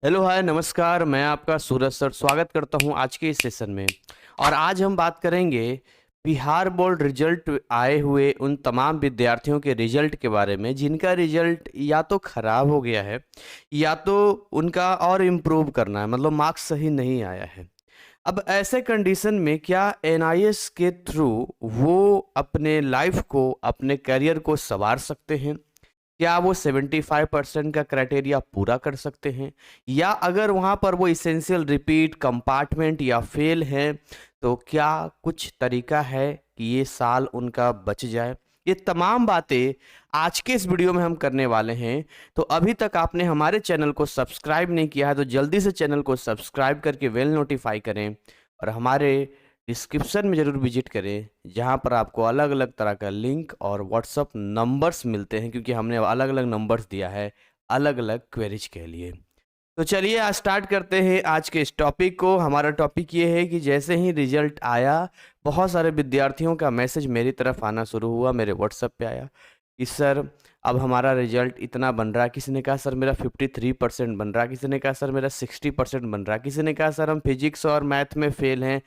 Hello hi नमस्कार। मैं आपका सूरज सर स्वागत करता हूं आज के इस सेशन में। और आज हम बात करेंगे बिहार बोर्ड रिजल्ट आए हुए उन तमाम विद्यार्थियों के रिजल्ट के बारे में जिनका रिजल्ट या तो खराब हो गया है या तो उनका और इम्प्रूव करना है, मतलब मार्क्स सही नहीं आया है। अब ऐसे कंडीशन में क्या एनआईएस के थ्रू वो अपने लाइफ को, अपने करियर को संवार सकते हैं? क्या वो 75% का क्राइटेरिया पूरा कर सकते हैं, या अगर वहाँ पर वो इसेंशियल रिपीट, कंपार्टमेंट या फेल है तो क्या कुछ तरीका है कि ये साल उनका बच जाए? ये तमाम बातें आज के इस वीडियो में हम करने वाले हैं। तो अभी तक आपने हमारे चैनल को सब्सक्राइब नहीं किया है तो जल्दी से चैनल को सब्सक्राइब करके बेल नोटिफाई करें और हमारे डिस्क्रिप्शन में ज़रूर विजिट करें, जहां पर आपको अलग अलग तरह का लिंक और व्हाट्सअप नंबर्स मिलते हैं, क्योंकि हमने अलग अलग नंबर्स दिया है अलग अलग क्वेरीज के लिए। तो चलिए आज स्टार्ट करते हैं आज के इस टॉपिक को। हमारा टॉपिक ये है कि जैसे ही रिजल्ट आया, बहुत सारे विद्यार्थियों का मैसेज मेरी तरफ आना शुरू हुआ, मेरे व्हाट्सएप पे आया कि सर अब हमारा रिजल्ट इतना बन रहा है। किसी ने कहा सर मेरा 53% बन रहा है, किसी ने कहा सर मेरा 60% बन रहा है, किसी ने कहा सर हम फिजिक्स और मैथ में फेल हैं।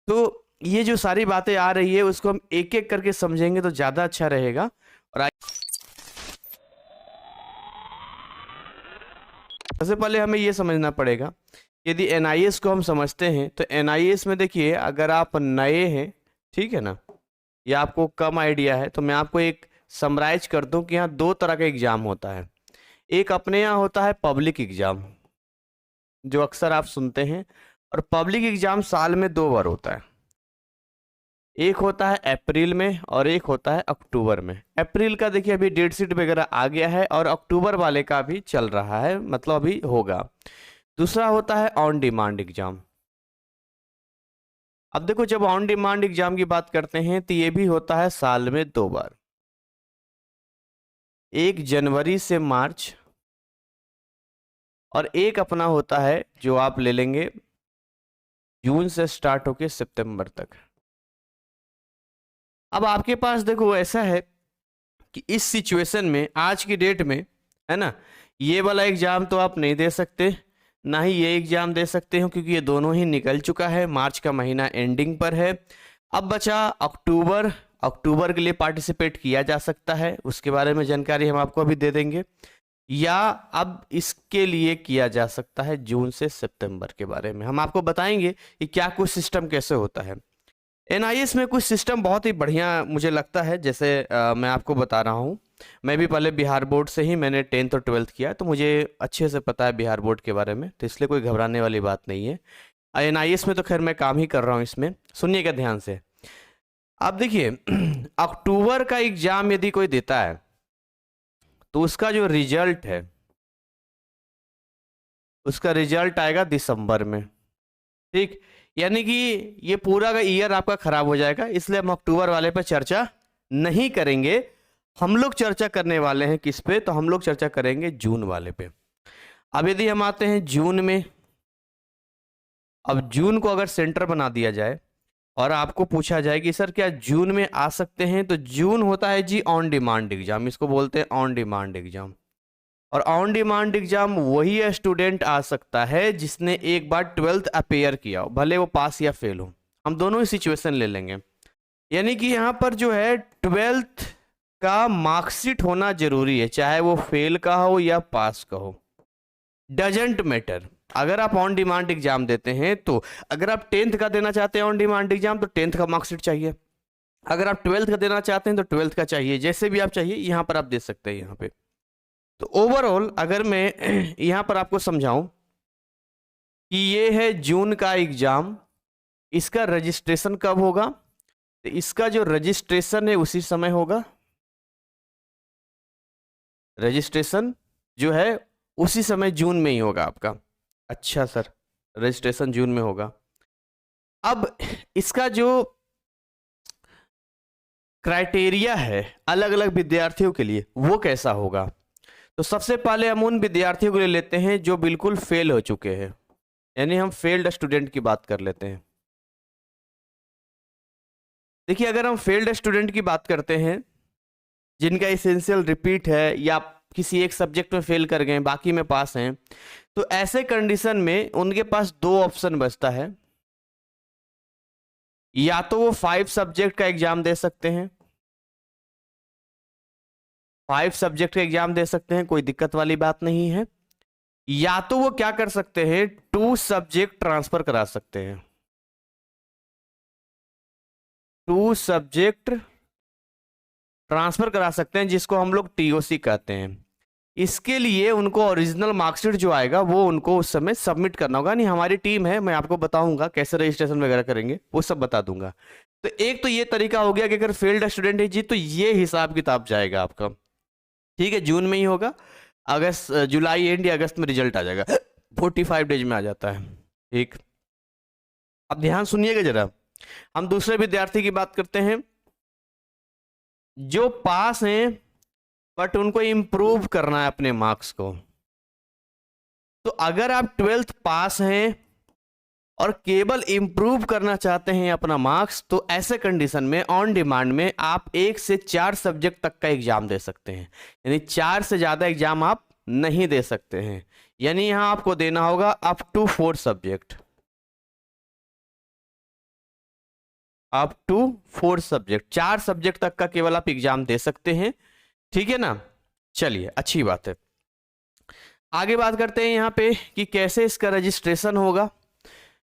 तो ये जो सारी बातें आ रही है उसको हम एक एक करके समझेंगे तो ज़्यादा अच्छा रहेगा। और सबसे पहले हमें ये समझना पड़ेगा, यदि एनआईएस को हम समझते हैं तो एनआईएस में देखिए, अगर आप नए हैं, ठीक है ना, या आपको कम आइडिया है, तो मैं आपको एक समराइज कर दूं कि यहाँ दो तरह का एग्जाम होता है। एक अपने यहाँ होता है पब्लिक एग्जाम, जो अक्सर आप सुनते हैं, और पब्लिक एग्जाम साल में 2 बार होता है। एक होता है अप्रैल में और एक होता है अक्टूबर में। अप्रैल का देखिए अभी डेट शीट वगैरह आ गया है और अक्टूबर वाले का भी चल रहा है, मतलब अभी होगा। दूसरा होता है ऑन डिमांड एग्जाम। अब देखो, जब ऑन डिमांड एग्जाम की बात करते हैं तो ये भी होता है साल में 2 बार, एक जनवरी से मार्च और एक अपना होता है जो आप ले लेंगे जून से स्टार्ट होके सितंबर तक। अब आपके पास देखो ऐसा है कि इस सिचुएशन में आज की डेट में, है ना, ये वाला एग्जाम तो आप नहीं दे सकते, ना ही ये एग्जाम दे सकते हो, क्योंकि ये दोनों ही निकल चुका है, मार्च का महीना एंडिंग पर है। अब बचा अक्टूबर। अक्टूबर के लिए पार्टिसिपेट किया जा सकता है, उसके बारे में जानकारी हम आपको अभी दे देंगे, या अब इसके लिए किया जा सकता है जून से सितंबर के बारे में हम आपको बताएंगे कि क्या कुछ सिस्टम कैसे होता है। एनआईएस में कुछ सिस्टम बहुत ही बढ़िया मुझे लगता है। जैसे मैं आपको बता रहा हूँ, मैं भी पहले बिहार बोर्ड से ही मैंने 10th और 12th किया, तो मुझे अच्छे से पता है बिहार बोर्ड के बारे में, तो इसलिए कोई घबराने वाली बात नहीं है। एनआईएस में तो खैर मैं काम ही कर रहा हूँ इसमें। सुनिएगा ध्यान से। आप देखिए अक्टूबर का एग्जाम यदि कोई देता है तो उसका जो रिजल्ट है, उसका रिजल्ट आएगा दिसंबर में, ठीक। यानी कि ये पूरा का ईयर आपका खराब हो जाएगा, इसलिए हम अक्टूबर वाले पर चर्चा नहीं करेंगे। हम लोग चर्चा करने वाले हैं किस पे, तो हम लोग चर्चा करेंगे जून वाले पे। अब यदि हम आते हैं जून में, अब जून को अगर सेंटर बना दिया जाए और आपको पूछा जाए कि सर क्या जून में आ सकते हैं, तो जून होता है जी ऑन डिमांड एग्जाम, इसको बोलते हैं ऑन डिमांड एग्जाम। और ऑन डिमांड एग्जाम वही स्टूडेंट आ सकता है जिसने एक बार 12th अपेयर किया हो, भले वो पास या फेल हो, हम दोनों ही सिचुएशन ले लेंगे। यानी कि यहाँ पर जो है 12th का मार्कशीट होना जरूरी है, चाहे वो फेल का हो या पास का हो, डजेंट मैटर। अगर आप ऑन डिमांड एग्जाम देते हैं तो अगर आप 10th का देना चाहते हैं ऑन डिमांड एग्जाम तो 10th का मार्कशीट चाहिए, अगर आप 12th का देना चाहते हैं तो 12th का चाहिए, जैसे भी आप चाहिए यहाँ पर आप दे सकते हैं यहाँ पे। तो ओवरऑल अगर मैं यहाँ पर आपको समझाऊं कि ये है जून का एग्जाम, इसका रजिस्ट्रेशन कब होगा, तो इसका जो रजिस्ट्रेशन है उसी समय होगा। रजिस्ट्रेशन जो है उसी समय जून में ही होगा आपका। अच्छा सर, रजिस्ट्रेशन जून में होगा। अब इसका जो क्राइटेरिया है अलग अलग विद्यार्थियों के लिए वो कैसा होगा, तो सबसे पहले हम उन विद्यार्थियों को ले लेते हैं जो बिल्कुल फेल हो चुके हैं, यानी हम फेल्ड स्टूडेंट की बात कर लेते हैं। देखिए अगर हम फेल्ड स्टूडेंट की बात करते हैं जिनका इसेंशियल रिपीट है या किसी एक सब्जेक्ट में फेल कर गए, बाकी में पास हैं, तो ऐसे कंडीशन में उनके पास दो ऑप्शन बचता है। या तो वो 5 सब्जेक्ट का एग्जाम दे सकते हैं, 5 सब्जेक्ट का एग्जाम दे सकते हैं, कोई दिक्कत वाली बात नहीं है। या तो वो क्या कर सकते हैं, 2 सब्जेक्ट ट्रांसफर करा सकते हैं, 2 सब्जेक्ट ट्रांसफर करा सकते हैं, जिसको हम लोग टीओसी कहते हैं। इसके लिए उनको ओरिजिनल मार्कशीट जो आएगा वो उनको उस समय सबमिट करना होगा। नहीं, हमारी टीम है, मैं आपको बताऊंगा कैसे रजिस्ट्रेशन वगैरह करेंगे, वो सब बता दूंगा। तो एक तो ये तरीका हो गया कि अगर फेल्ड स्टूडेंट है जी, तो ये हिसाब किताब जाएगा आपका, ठीक है, जून में ही होगा, अगस्त जुलाई एंड या अगस्त में रिजल्ट आ जाएगा, 45 डेज में आ जाता है। ठीक, अब ध्यान सुनिएगा जरा, हम दूसरे विद्यार्थी की बात करते हैं जो पास हैं बट उनको इम्प्रूव करना है अपने मार्क्स को। तो अगर आप 12th पास हैं और केवल इम्प्रूव करना चाहते हैं अपना मार्क्स, तो ऐसे कंडीशन में ऑन डिमांड में आप 1 से 4 सब्जेक्ट तक का एग्जाम दे सकते हैं, यानी 4 से ज्यादा एग्जाम आप नहीं दे सकते हैं। यानी यहां आपको देना होगा up to 4 subject, up to 4 subject, 4 subject तक का केवल आप एग्जाम दे सकते हैं, ठीक है ना। चलिए, अच्छी बात है। आगे बात करते हैं यहाँ पे कि कैसे इसका रजिस्ट्रेशन होगा,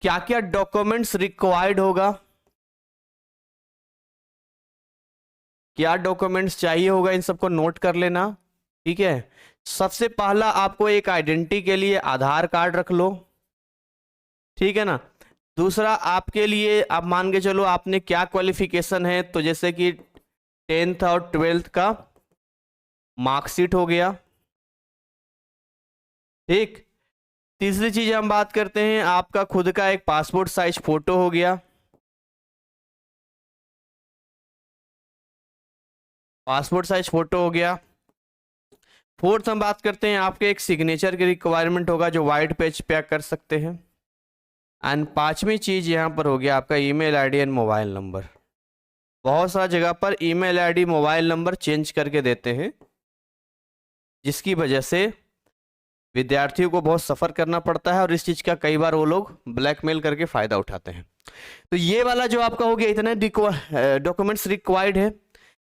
क्या क्या डॉक्यूमेंट्स रिक्वायर्ड होगा, क्या डॉक्यूमेंट्स चाहिए होगा, इन सबको नोट कर लेना, ठीक है। सबसे पहला आपको एक आइडेंटिटी के लिए आधार कार्ड रख लो, ठीक है ना। दूसरा, आपके लिए आप मान के चलो आपने क्या क्वालिफिकेशन है, तो जैसे कि 10th और 12th का मार्कशीट हो गया, ठीक। तीसरी चीज हम बात करते हैं, आपका खुद का एक पासपोर्ट साइज फोटो हो गया, पासपोर्ट साइज फोटो हो गया। फोर्थ हम बात करते हैं, आपके एक सिग्नेचर की रिक्वायरमेंट होगा जो वाइट पेज पे कर सकते हैं। एंड पांचवी चीज यहाँ पर हो गया आपका email ID and mobile number. बहुत सारा जगह पर email ID mobile number change करके देते हैं, जिसकी वजह से विद्यार्थियों को बहुत सफ़र करना पड़ता है और इस चीज़ का कई बार वो लोग ब्लैकमेल करके फ़ायदा उठाते हैं। तो ये वाला जो आपका हो गया, इतने डॉक्यूमेंट्स रिक्वायर्ड है।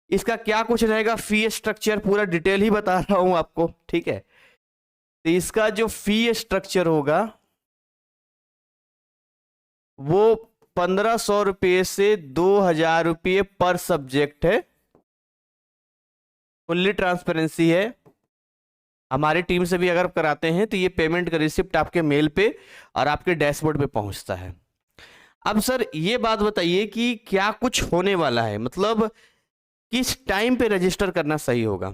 इसका क्या कुछ रहेगा, फी स्ट्रक्चर पूरा डिटेल ही बता रहा हूँ आपको, ठीक है। तो इसका जो फी स्ट्रक्चर होगा वो 1500 रुपये से 2000 रुपये पर सब्जेक्ट है, फुल्ली ट्रांसपेरेंसी है। हमारी टीम से भी अगर कराते हैं तो ये पेमेंट का रिसिप्ट आपके मेल पे और आपके डैशबोर्ड पे पहुंचता है। अब सर ये बात बताइए कि क्या कुछ होने वाला है, मतलब किस टाइम पे रजिस्टर करना सही होगा।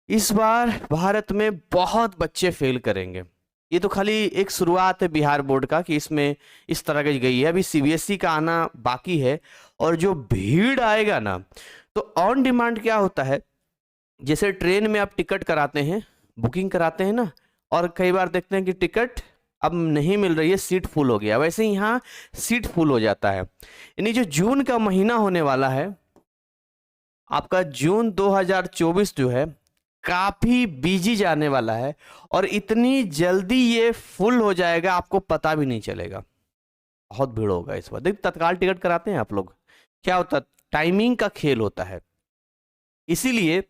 इस बार भारत में बहुत बच्चे फेल करेंगे, ये तो खाली एक शुरुआत है बिहार बोर्ड का कि इसमें इस तरह की गई है, अभी सीबीएसई का आना बाकी है। और जो भीड़ आएगा ना, तो ऑन डिमांड क्या होता है, जैसे ट्रेन में आप टिकट कराते हैं, बुकिंग कराते हैं ना, और कई बार देखते हैं कि टिकट अब नहीं मिल रही है, सीट फुल हो गया, वैसे ही यहाँ सीट फुल हो जाता है। यानी जो जून का महीना होने वाला है आपका, जून 2024 जो है काफी बिजी जाने वाला है, और इतनी जल्दी ये फुल हो जाएगा आपको पता भी नहीं चलेगा, बहुत भीड़ होगा इस बार। देखिए तत्काल टिकट कराते हैं आप लोग, क्या होता है, टाइमिंग का खेल होता है, इसीलिए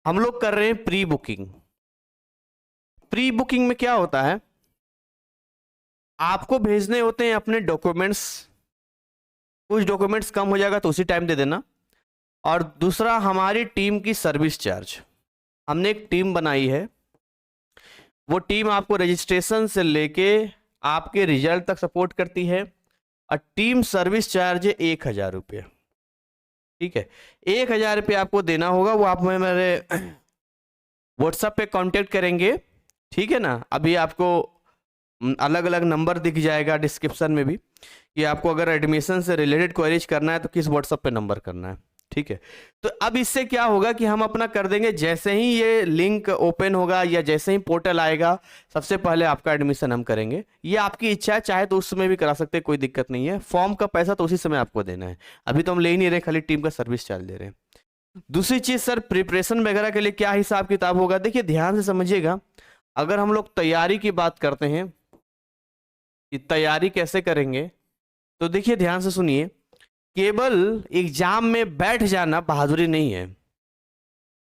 हम लोग कर रहे हैं प्री बुकिंग। प्री बुकिंग में क्या होता है, आपको भेजने होते हैं अपने डॉक्यूमेंट्स, कुछ डॉक्यूमेंट्स कम हो जाएगा तो उसी टाइम दे देना। और दूसरा, हमारी टीम की सर्विस चार्ज, हमने एक टीम बनाई है, वो टीम आपको रजिस्ट्रेशन से लेके आपके रिजल्ट तक सपोर्ट करती है, और टीम सर्विस चार्ज है 1000 रुपये, ठीक है। 1000 रुपये आपको देना होगा, वो आप मेरे व्हाट्सएप पे कांटेक्ट करेंगे, ठीक है ना। अभी आपको अलग अलग नंबर दिख जाएगा डिस्क्रिप्शन में भी, कि आपको अगर एडमिशन से रिलेटेड क्वेरीज करना है तो किस व्हाट्सएप पे नंबर करना है, ठीक है। तो अब इससे क्या होगा कि हम अपना कर देंगे, जैसे ही ये लिंक ओपन होगा या जैसे ही पोर्टल आएगा, सबसे पहले आपका एडमिशन हम करेंगे। ये आपकी इच्छा है, चाहे तो उस समय भी करा सकते हैं, कोई दिक्कत नहीं है। फॉर्म का पैसा तो उसी समय आपको देना है, अभी तो हम ले ही नहीं रहे, खाली टीम का सर्विस चार्ज दे रहे हैं। दूसरी चीज सर, प्रिपरेशन वगैरह के लिए क्या हिसाब किताब होगा? देखिए ध्यान से समझिएगा, अगर हम लोग तैयारी की बात करते हैं कि तैयारी कैसे करेंगे, तो देखिए ध्यान से सुनिए, केवल एग्जाम में बैठ जाना बहादुरी नहीं है।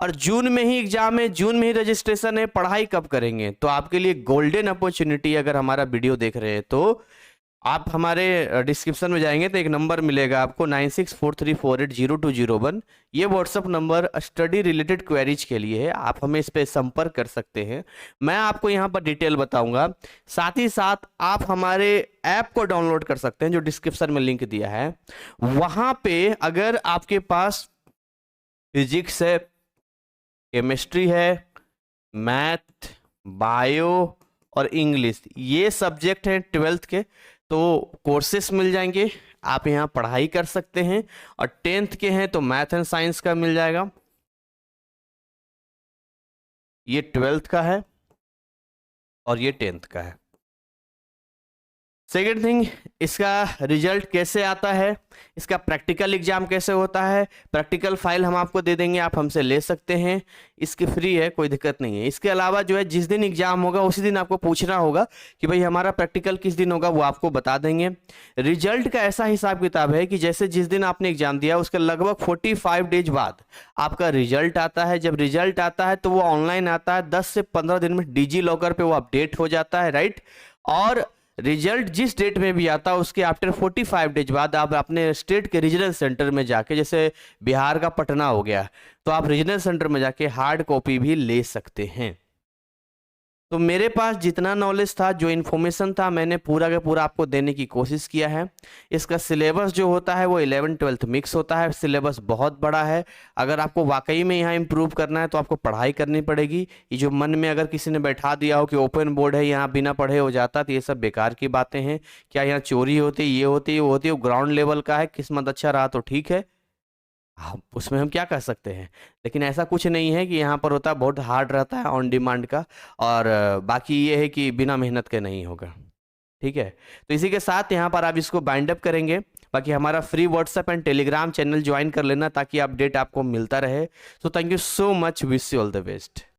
और जून में ही एग्जाम है, जून में ही रजिस्ट्रेशन है, पढ़ाई कब करेंगे? तो आपके लिए गोल्डन अपॉर्चुनिटी, अगर हमारा वीडियो देख रहे हैं तो आप हमारे डिस्क्रिप्शन में जाएंगे तो एक नंबर मिलेगा आपको 9643480201। ये WhatsApp number study related queries के लिए है, आप हमें इस पर संपर्क कर सकते हैं। मैं आपको यहाँ पर डिटेल बताऊंगा। साथ ही साथ आप हमारे ऐप को डाउनलोड कर सकते हैं जो डिस्क्रिप्शन में लिंक दिया है। वहां पे अगर आपके पास फिजिक्स है, केमिस्ट्री है, मैथ, बायो और इंग्लिश, ये सब्जेक्ट हैं 12th के, तो कोर्सेस मिल जाएंगे, आप यहाँ पढ़ाई कर सकते हैं। और 10th के हैं तो मैथ एंड साइंस का मिल जाएगा। ये 12th का है और ये 10th का है। सेकेंड थिंग, इसका रिजल्ट कैसे आता है, इसका प्रैक्टिकल एग्जाम कैसे होता है, प्रैक्टिकल फाइल हम आपको दे देंगे, आप हमसे ले सकते हैं, इसकी फ्री है, कोई दिक्कत नहीं है। इसके अलावा जो है जिस दिन एग्जाम होगा उसी दिन आपको पूछना होगा कि भाई हमारा प्रैक्टिकल किस दिन होगा, वो आपको बता देंगे। रिजल्ट का ऐसा हिसाब किताब है कि जैसे जिस दिन आपने एग्जाम दिया उसके लगभग 45 डेज बाद आपका रिजल्ट आता है। जब रिजल्ट आता है तो वो ऑनलाइन आता है, 10 से 15 दिन में डिजी लॉकर पे वो अपडेट हो जाता है, राइट। और रिजल्ट जिस डेट में भी आता है उसके आफ्टर 45 डेज बाद आप अपने स्टेट के रीजनल सेंटर में जाके, जैसे बिहार का पटना हो गया, तो आप रीजनल सेंटर में जाके हार्ड कॉपी भी ले सकते हैं। तो मेरे पास जितना नॉलेज था, जो इन्फॉर्मेशन था, मैंने पूरा का पूरा आपको देने की कोशिश किया है। इसका सिलेबस जो होता है वो 11th-12th मिक्स होता है, सिलेबस बहुत बड़ा है। अगर आपको वाकई में यहाँ इम्प्रूव करना है तो आपको पढ़ाई करनी पड़ेगी। ये जो मन में अगर किसी ने बैठा दिया हो कि ओपन बोर्ड है, यहाँ बिना पढ़े हो जाता, तो ये सब बेकार की बातें हैं। क्या यहाँ चोरी होती है, ये होती है, वो होती है, ग्राउंड लेवल का है, किस्मत अच्छा रहा तो ठीक है, उसमें हम क्या कर सकते हैं। लेकिन ऐसा कुछ नहीं है कि यहाँ पर होता है, बहुत हार्ड रहता है, ऑन डिमांड का। और बाकी ये है कि बिना मेहनत के नहीं होगा, ठीक है। तो इसी के साथ यहाँ पर आप इसको बाइंड अप करेंगे। बाकी हमारा free WhatsApp and Telegram channel join कर लेना ताकि अपडेट आपको मिलता रहे। So thank you so much, wish you all the best.